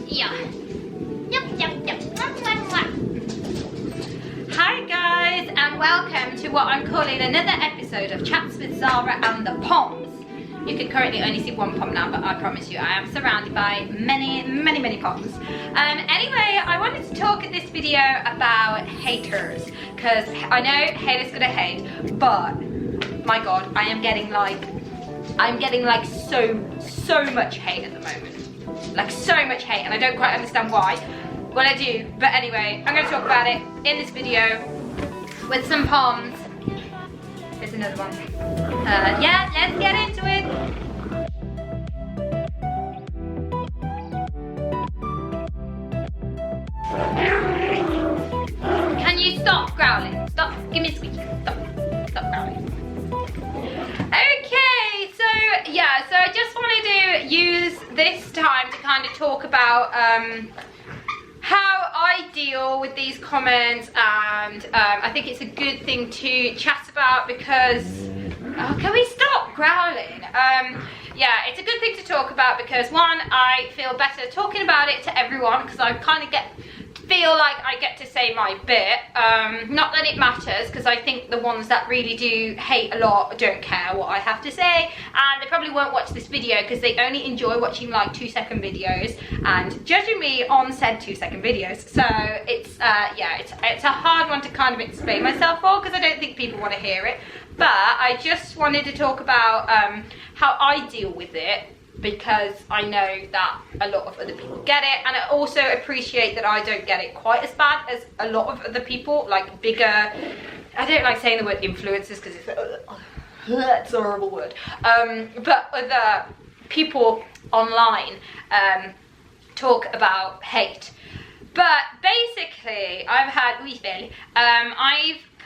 Yeah. Yep. Hi guys, and welcome to what I'm calling another episode of Chats with Zara and the Poms. You can currently only see one pom now, but I promise you I am surrounded by many poms. Anyway, I wanted to talk in this video about haters, because I know haters gonna hate, but my god, I'm getting like so much hate at the moment. Like so much hate, and I don't quite understand why. Well, I do, but anyway, I'm going to talk about it in this video with some poms. Here's another one. Yeah, let's get into it. Can you stop growling? Stop, give me a squeak. Stop growling. Okay, so yeah, so I just wanted to use this time to kind of talk about how I deal with these comments, and I think it's a good thing to chat about because, can we stop growling? Yeah, it's a good thing to talk about because one, I feel better talking about it to everyone because I kind of feel like I get to say my bit. Not that it matters, because I think the ones that really do hate a lot don't care what I have to say, and they probably won't watch this video because they only enjoy watching like 2-second videos and judging me on said 2-second videos. So it's yeah, it's a hard one to kind of explain myself for because I don't think people want to hear it, but I just wanted to talk about how I deal with it, because I know that a lot of other people get it, and I also appreciate that I don't get it quite as bad as a lot of other people, like bigger, I don't like saying the word influencers because it's a horrible word, but other people online talk about hate. But basically, I've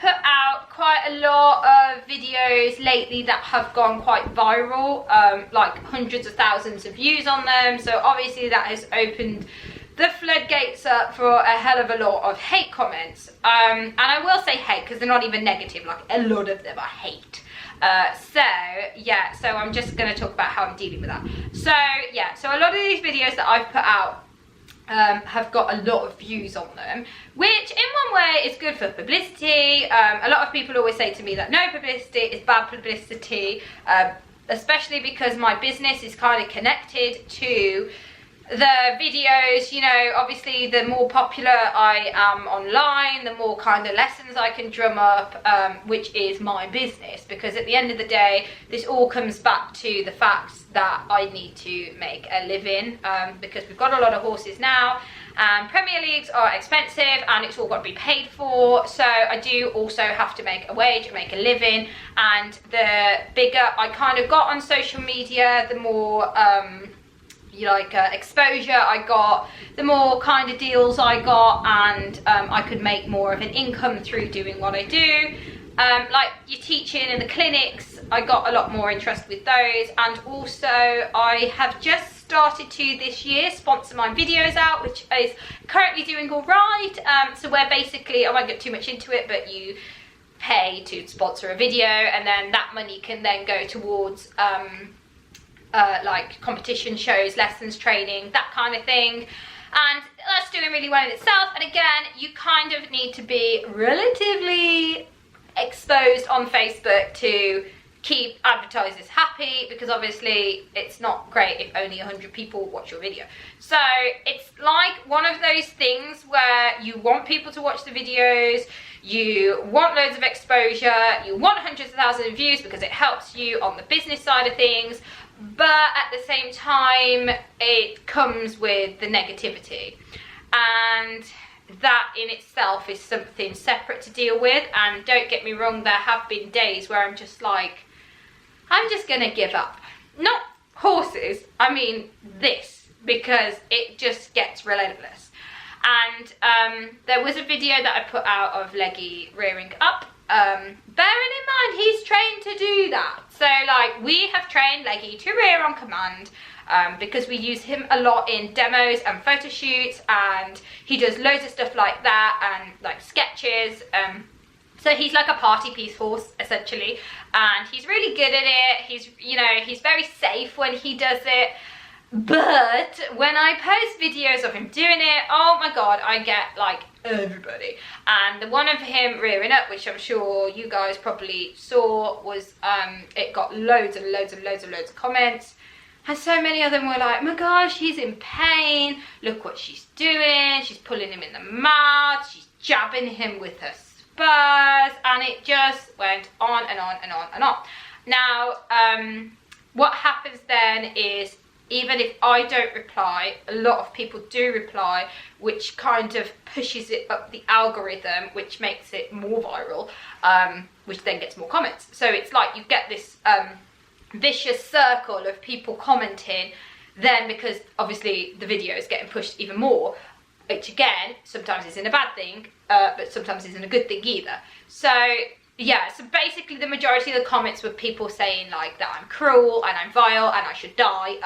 put out quite a lot of videos lately that have gone quite viral, like hundreds of thousands of views on them, so obviously that has opened the floodgates up for a hell of a lot of hate comments, and I will say hate because they're not even negative, like a lot of them are hate. So yeah, so I'm just going to talk about how I'm dealing with that. So yeah, so a lot of these videos that I've put out have got a lot of views on them, which in one way is good for publicity. A lot of people always say to me that no publicity is bad publicity, especially because my business is kind of connected to the videos. You know, obviously the more popular I am online, the more kind of lessons I can drum up, which is my business, because at the end of the day this all comes back to the fact that I need to make a living, because we've got a lot of horses now and Premier Leagues are expensive and it's all got to be paid for, so I do also have to make a wage and make a living, and the bigger I kind of got on social media, the more exposure I got, the more kind of deals I got, and I could make more of an income through doing what I do. Like your teaching and the clinics, I got a lot more interest with those, and also I have just started to this year sponsor my videos out, which is currently doing all right. So where basically, I won't get too much into it, but you pay to sponsor a video and then that money can then go towards like competition shows, lessons, training, that kind of thing, and that's doing really well in itself. And again, you kind of need to be relatively exposed on Facebook to keep advertisers happy, because obviously it's not great if only 100 people watch your video. So it's like one of those things where you want people to watch the videos, you want loads of exposure, you want hundreds of thousands of views because it helps you on the business side of things, but at the same time it comes with the negativity, and that in itself is something separate to deal with. And don't get me wrong, there have been days where I'm just like, I'm just gonna give up. Not horses, I mean this, because it just gets relentless. And there was a video that I put out of Leggy rearing up, bearing in mind he's trained to do that. So like, we have trained Leggy to rear on command, because we use him a lot in demos and photo shoots, and he does loads of stuff like that, and like sketches. So he's like a party piece horse essentially, and he's really good at it. He's, you know, he's very safe when he does it. But when I post videos of him doing it, oh my god, I get like everybody. And the one of him rearing up, which I'm sure you guys probably saw, was it got loads and loads and loads and loads of comments. And so many of them were like, my gosh, he's in pain. Look what she's doing. She's pulling him in the mouth. She's jabbing him with her spurs. And it just went on and on and on and on. Now, what happens then is, even if I don't reply, a lot of people do reply, which kind of pushes it up the algorithm, which makes it more viral, which then gets more comments. So it's like you get this vicious circle of people commenting, then because obviously the video is getting pushed even more, which again, sometimes isn't a bad thing, but sometimes isn't a good thing either. So yeah, so basically the majority of the comments were people saying like that I'm cruel and I'm vile and I should die,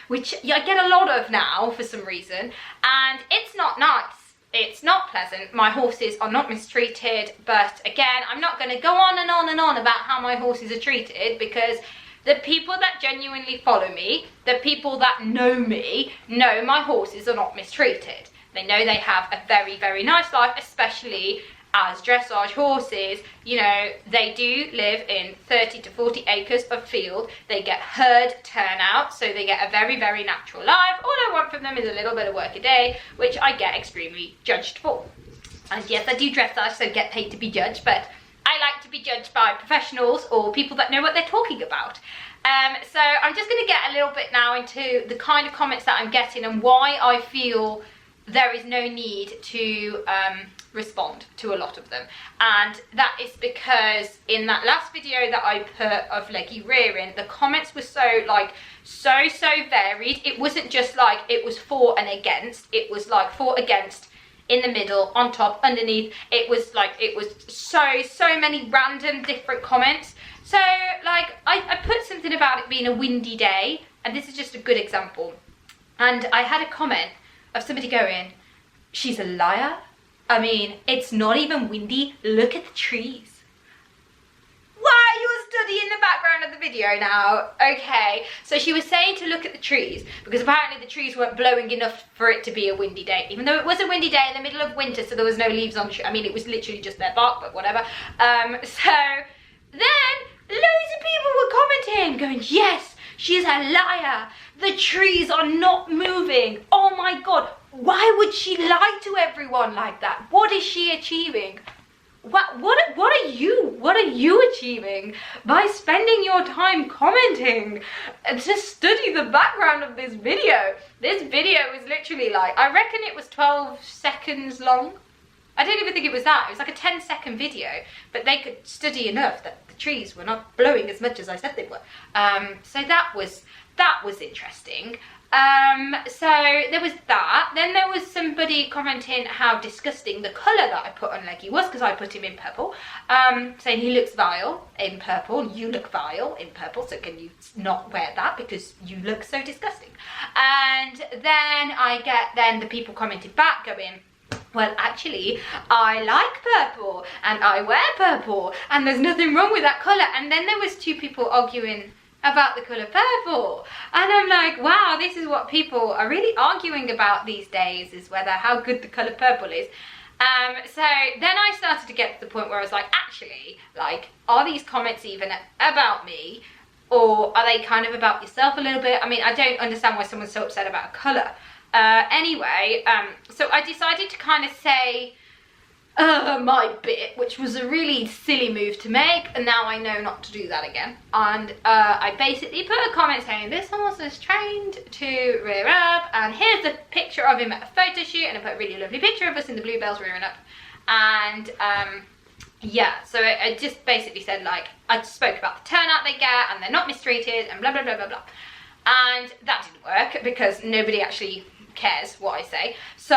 which I get a lot of now for some reason, and it's not nice. It's not pleasant. My horses are not mistreated, but again, I'm not going to go on and on and on about how my horses are treated, because the people that genuinely follow me, the people that know me, know my horses are not mistreated. They know they have a very, very nice life, especially as dressage horses. You know, they do live in 30 to 40 acres of field. They get herd turnout, so they get a very, very natural life. All I want from them is a little bit of work a day, which I get extremely judged for. And yes, I do dressage, so get paid to be judged, but I like to be judged by professionals or people that know what they're talking about. So I'm just going to get a little bit now into the kind of comments that I'm getting and why I feel there is no need to respond to a lot of them. And that is because in that last video that I put of leggy rearing, the comments were so varied. It wasn't just like it was for and against, it was like for, against, in the middle, on top, underneath. It was like, it was so many random different comments. So like I put something about it being a windy day, and this is just a good example. And I had a comment of somebody going, she's a liar. I mean, it's not even windy. Look at the trees. Why are you studying the background of the video now? Okay, so she was saying to look at the trees, because apparently the trees weren't blowing enough for it to be a windy day, even though it was a windy day in the middle of winter, so there was no leaves on the tree. I mean, it was literally just their bark, but whatever. So then loads of people were commenting, going, yes, she's a liar. The trees are not moving. Oh my god, why would she lie to everyone like that? What is she achieving? What are you achieving by spending your time commenting? Just study the background of this video. This video was literally like, I reckon it was 12 seconds long. I don't even think it was that. It was like a 10-second video, but they could study enough that the trees were not blowing as much as I said they were. So that was interesting. So there was that. Then there was somebody commenting how disgusting the colour that I put on Leggy was, because I put him in purple, saying he looks vile in purple, you look vile in purple, so can you not wear that because you look so disgusting. And then I get the people commented back going, well, actually, I like purple and I wear purple and there's nothing wrong with that colour. And then there was two people arguing about the colour purple, and I'm like, wow, this is what people are really arguing about these days, is whether how good the colour purple is. So then I started to get to the point where I was like, actually, like, are these comments even about me, or are they kind of about yourself a little bit? I mean, I don't understand why someone's so upset about a colour. Anyway, so I decided to kind of say my bit, which was a really silly move to make, and now I know not to do that again. And I basically put a comment saying this horse is trained to rear up, and here's the picture of him at a photo shoot, and I put a really lovely picture of us in the bluebells rearing up. And yeah, so I just basically said, like, I spoke about the turnout they get and they're not mistreated and blah blah blah blah blah, and that didn't work because nobody actually cares what I say. So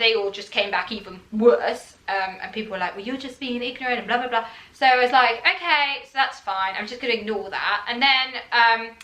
they all just came back even worse, and people were like, well, you're just being ignorant and blah blah blah. So I was like, okay, so that's fine, I'm just gonna ignore that. And then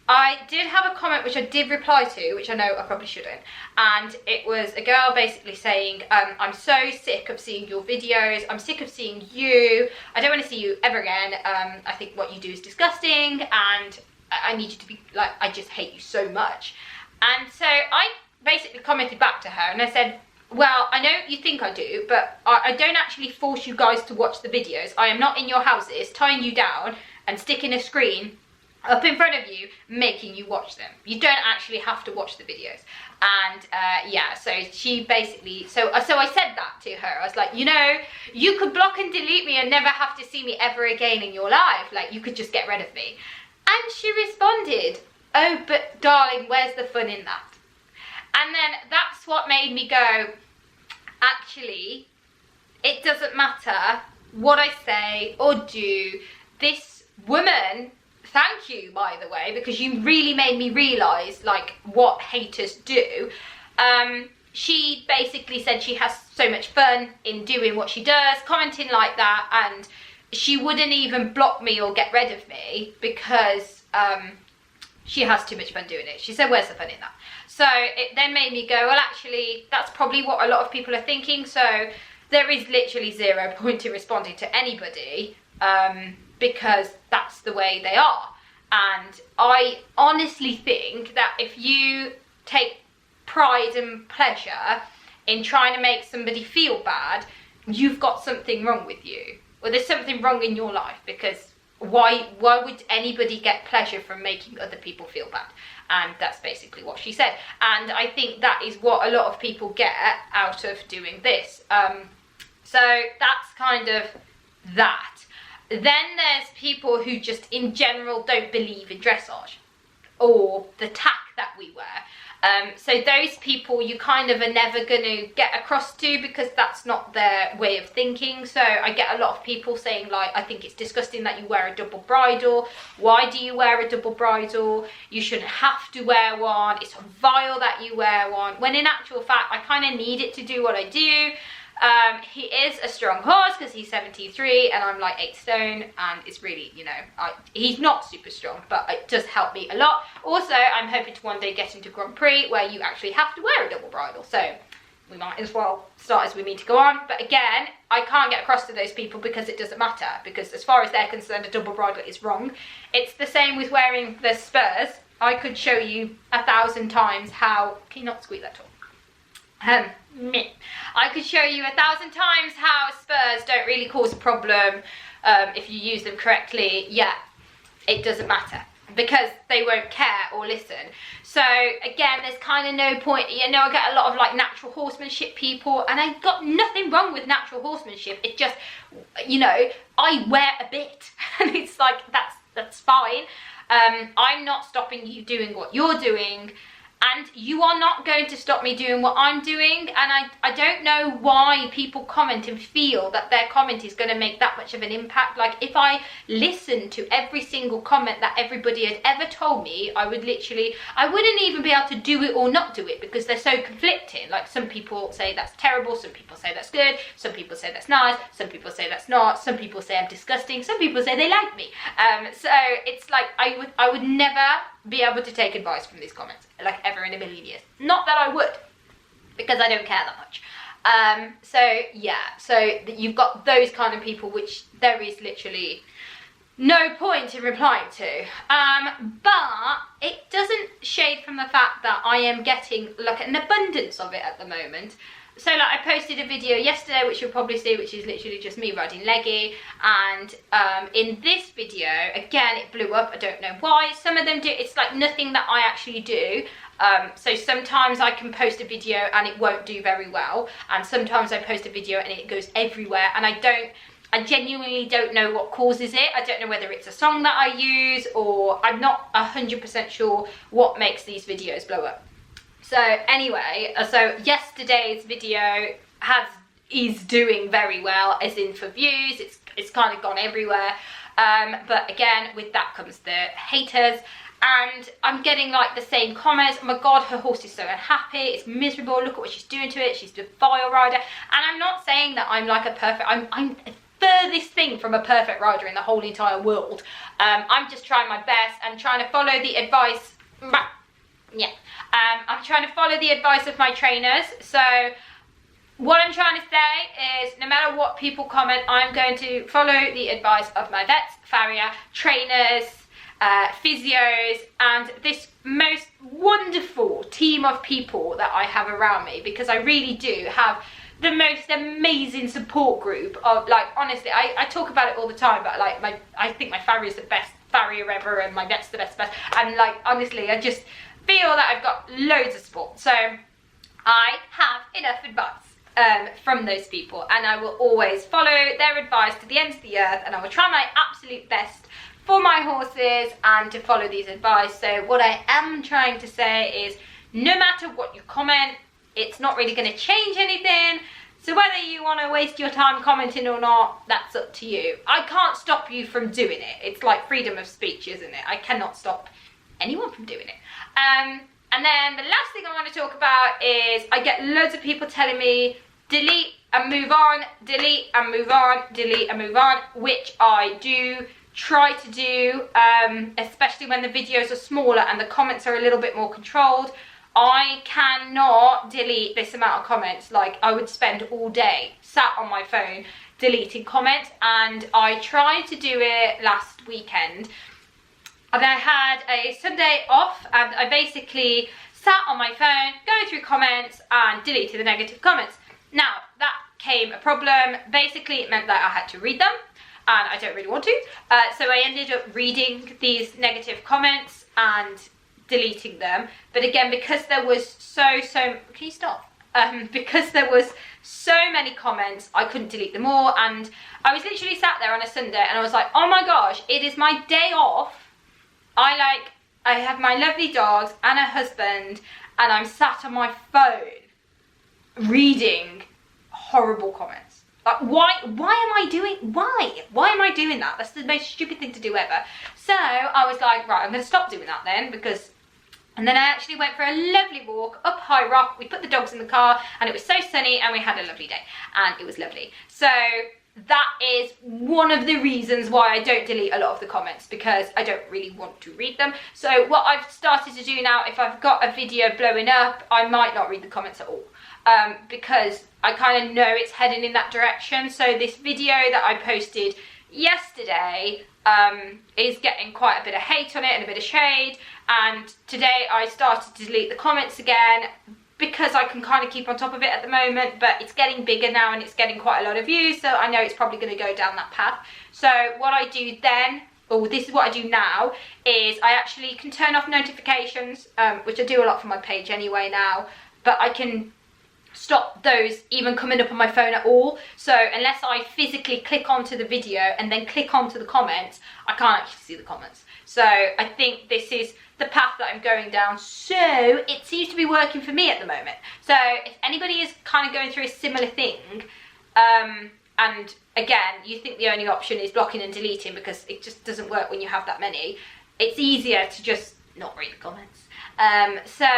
I did have a comment which I did reply to, which I know I probably shouldn't, and it was a girl basically saying, I'm so sick of seeing your videos, I'm sick of seeing you, I don't want to see you ever again, I think what you do is disgusting, and I need you to be like, I just hate you so much. And so I basically commented back to her and I said, well, I know you think I do, but I don't actually force you guys to watch the videos. I am not in your houses tying you down and sticking a screen up in front of you, making you watch them. You don't actually have to watch the videos. And yeah, so she basically, so I said that to her. I was like, you know, you could block and delete me and never have to see me ever again in your life. Like, you could just get rid of me. And she responded, oh, but darling, where's the fun in that? And then that's what made me go, actually, it doesn't matter what I say or do. This woman, thank you, by the way, because you really made me realise, like, what haters do. She basically said she has so much fun in doing what she does, commenting like that, and she wouldn't even block me or get rid of me because she has too much fun doing it. She said, where's the fun in that? So it then made me go, well, actually, that's probably what a lot of people are thinking. So there is literally 0 point in responding to anybody because that's the way they are. And I honestly think that if you take pride and pleasure in trying to make somebody feel bad, you've got something wrong with you. Or there's something wrong in your life, because why would anybody get pleasure from making other people feel bad? And that's basically what she said. And I think that is what a lot of people get out of doing this. So that's kind of that. Then there's people who just in general don't believe in dressage or the tack that we wear. So those people you kind of are never going to get across to, because that's not their way of thinking. So I get a lot of people saying, like, I think it's disgusting that you wear a double bridle. Why do you wear a double bridle? You shouldn't have to wear one. It's vile that you wear one. When in actual fact, I kind of need it to do what I do. He is a strong horse because he's 73 and I'm like 8 stone, and it's really, you know, he's not super strong, but it does help me a lot. Also, I'm hoping to one day get into Grand Prix where you actually have to wear a double bridle, so we might as well start as we mean to go on. But again, I can't get across to those people because it doesn't matter, because as far as they're concerned, a double bridle is wrong. It's the same with wearing the spurs. I could show you 1,000 times how, can you not squeak that tall? I could show you 1,000 times how spurs don't really cause a problem if you use them correctly. Yeah, it doesn't matter because they won't care or listen. So again, there's kind of no point. You know, I get a lot of like natural horsemanship people, and I've got nothing wrong with natural horsemanship. It just, you know, I wear a bit and it's like, that's fine. I'm not stopping you doing what you're doing, and you are not going to stop me doing what I'm doing. And I don't know why people comment and feel that their comment is going to make that much of an impact. Like, if I listened to every single comment that everybody had ever told me, I wouldn't even be able to do it or not do it, because they're so conflicting. Like, some people say that's terrible, some people say that's good, some people say that's nice, some people say that's not, some people say I'm disgusting, some people say they like me. So it's like, I would never be able to take advice from these comments, like, ever in a million years. Not that I would, because I don't care that much. So yeah, so you've got those kind of people which there is literally no point in replying to. But it doesn't shade from the fact that I am getting like an abundance of it at the moment. So like, I posted a video yesterday, which you'll probably see, which is literally just me riding leggy, and in this video, again, it blew up. I don't know why. Some of them do, it's like nothing that I actually do. So sometimes I can post a video and it won't do very well, and sometimes I post a video and it goes everywhere, and I genuinely don't know what causes it. I don't know whether it's a song that I use, or I'm not 100% sure what makes these videos blow up. So anyway, so yesterday's video is doing very well, as in for views. It's kind of gone everywhere. But again, with that comes the haters. And I'm getting like the same comments. Oh my God, her horse is so unhappy. It's miserable. Look at what she's doing to it. She's the vile rider. And I'm not saying that I'm like a perfect, I'm furthest thing from a perfect rider in the whole entire world. I'm just trying my best and trying to follow the advice. Yeah, I'm trying to follow the advice of my trainers. So what I'm trying to say is, no matter what people comment, I'm going to follow the advice of my vets, farrier, trainers, physios, and this most wonderful team of people that I have around me, because I really do have the most amazing support group of, like, honestly, I talk about it all the time, but like I think my farrier is the best farrier ever, and my vet's the best, and like, honestly, I just feel that I've got loads of support. So I have enough advice from those people, and I will always follow their advice to the ends of the earth, and I will try my absolute best for my horses and to follow these advice. So what I am trying to say is, no matter what you comment, it's not really going to change anything. So whether you want to waste your time commenting or not, that's up to you. I can't stop you from doing it. It's like freedom of speech, isn't it? I cannot stop anyone from doing it. And then the last thing I want to talk about is, I get loads of people telling me, delete and move on, delete and move on, delete and move on, which I do try to do, especially when the videos are smaller and the comments are a little bit more controlled. I cannot delete this amount of comments. Like, I would spend all day sat on my phone deleting comments, and I tried to do it last weekend, and I had a Sunday off, and I basically sat on my phone going through comments and deleted the negative comments. Now, that came a problem. Basically, it meant that I had to read them, and I don't really want to. So I ended up reading these negative comments and deleting them. But again, because there was can you stop? Because there was so many comments, I couldn't delete them all, and I was literally sat there on a Sunday and I was like, oh my gosh, it is my day off. I have my lovely dogs and a husband, and I'm sat on my phone reading horrible comments. Like, why am I doing that? That's the most stupid thing to do ever. So I was like, right, I'm going to stop doing that then, because... And then I actually went for a lovely walk up High Rock. We put the dogs in the car, and it was so sunny, and we had a lovely day, and it was lovely. So that is one of the reasons why I don't delete a lot of the comments, because I don't really want to read them. So what I've started to do now, if I've got a video blowing up, I might not read the comments at all, because I kind of know it's heading in that direction. So this video that I posted yesterday is getting quite a bit of hate on it and a bit of shade, and today I started to delete the comments again, because I can kind of keep on top of it at the moment, but it's getting bigger now and it's getting quite a lot of views, so I know it's probably going to go down that path. So what I do then, or this is what I do now, is I actually can turn off notifications, which I do a lot for my page anyway now, but I can stop those even coming up on my phone at all. So unless I physically click onto the video and then click onto the comments, I can't actually see the comments. So I think this is the path that I'm going down, so it seems to be working for me at the moment. So if anybody is kind of going through a similar thing, and again, you think the only option is blocking and deleting because it just doesn't work when you have that many, it's easier to just not read the comments. So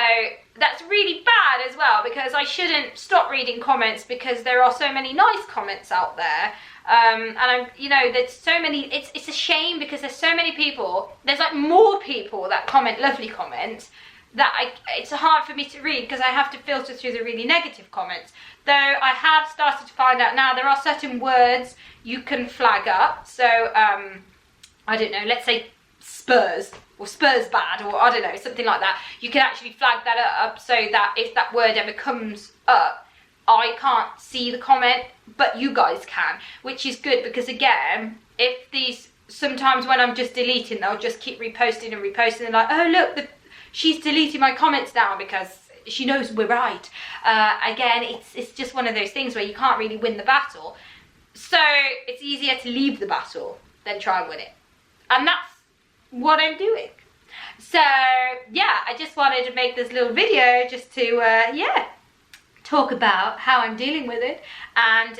that's really bad as well, because I shouldn't stop reading comments, because there are so many nice comments out there. And I'm, you know, there's so many, it's a shame, because there's so many people, there's like more people that comment lovely comments that it's hard for me to read, because I have to filter through the really negative comments. Though I have started to find out now there are certain words you can flag up. So, I don't know, let's say Spurs, or Spurs bad, or I don't know, something like that. You can actually flag that up, so that if that word ever comes up, I can't see the comment, but you guys can, which is good, because again, if these, sometimes when I'm just deleting, they'll just keep reposting and reposting, and like, oh look, she's deleting my comments now because she knows we're right. Again, it's just one of those things where you can't really win the battle, so it's easier to leave the battle than try and win it, and that's what I'm doing. So yeah, I just wanted to make this little video just to talk about how I'm dealing with it, and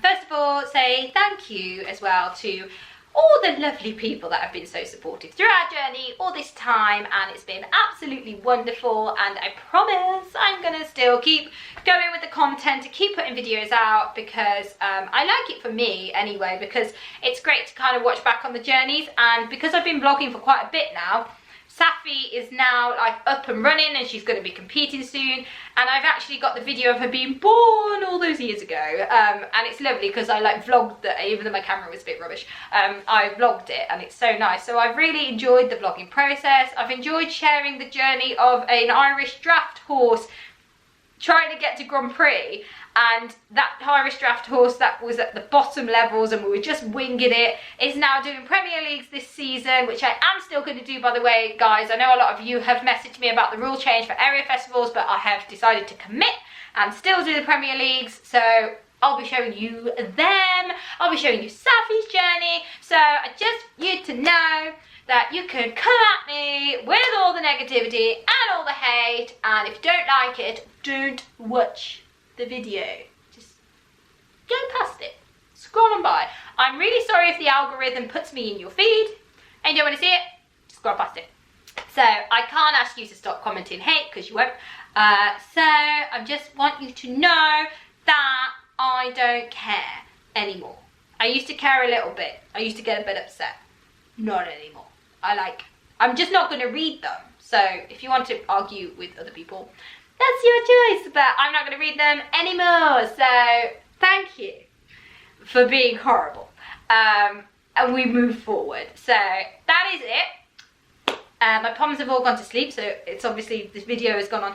first of all say thank you as well to all the lovely people that have been so supportive through our journey all this time, and it's been absolutely wonderful, and I promise I'm gonna still keep going with the content, to keep putting videos out, because I like it for me anyway, because it's great to kind of watch back on the journeys, and because I've been vlogging for quite a bit now, Safi is now like up and running and she's going to be competing soon, and I've actually got the video of her being born all those years ago, and it's lovely because I like vlogged that, even though my camera was a bit rubbish. I vlogged it and it's so nice. So I've really enjoyed the vlogging process. I've enjoyed sharing the journey of an Irish draft horse trying to get to Grand Prix, and that Irish draft horse that was at the bottom levels and we were just winging it is now doing Premier Leagues this season, which I am still going to do, by the way, guys. I know a lot of you have messaged me about the rule change for area festivals, but I have decided to commit and still do the Premier Leagues, so I'll be showing you them. I'll be showing you Safi's journey, so I just want you to know that you can come at me with all the negativity and all the hate, and if you don't like it, don't watch the video. Just go past it, scroll on by. I'm really sorry if the algorithm puts me in your feed and you don't want to see it, just scroll past it. So I can't ask you to stop commenting hate because you won't. So I just want you to know that I don't care anymore. I used to care a little bit. I used to get a bit upset. Not anymore. I'm just not going to read them. So if you want to argue with other people, that's your choice, but I'm not going to read them anymore. So thank you for being horrible. And we move forward. So that is it. My poms have all gone to sleep, so it's obviously this video has gone on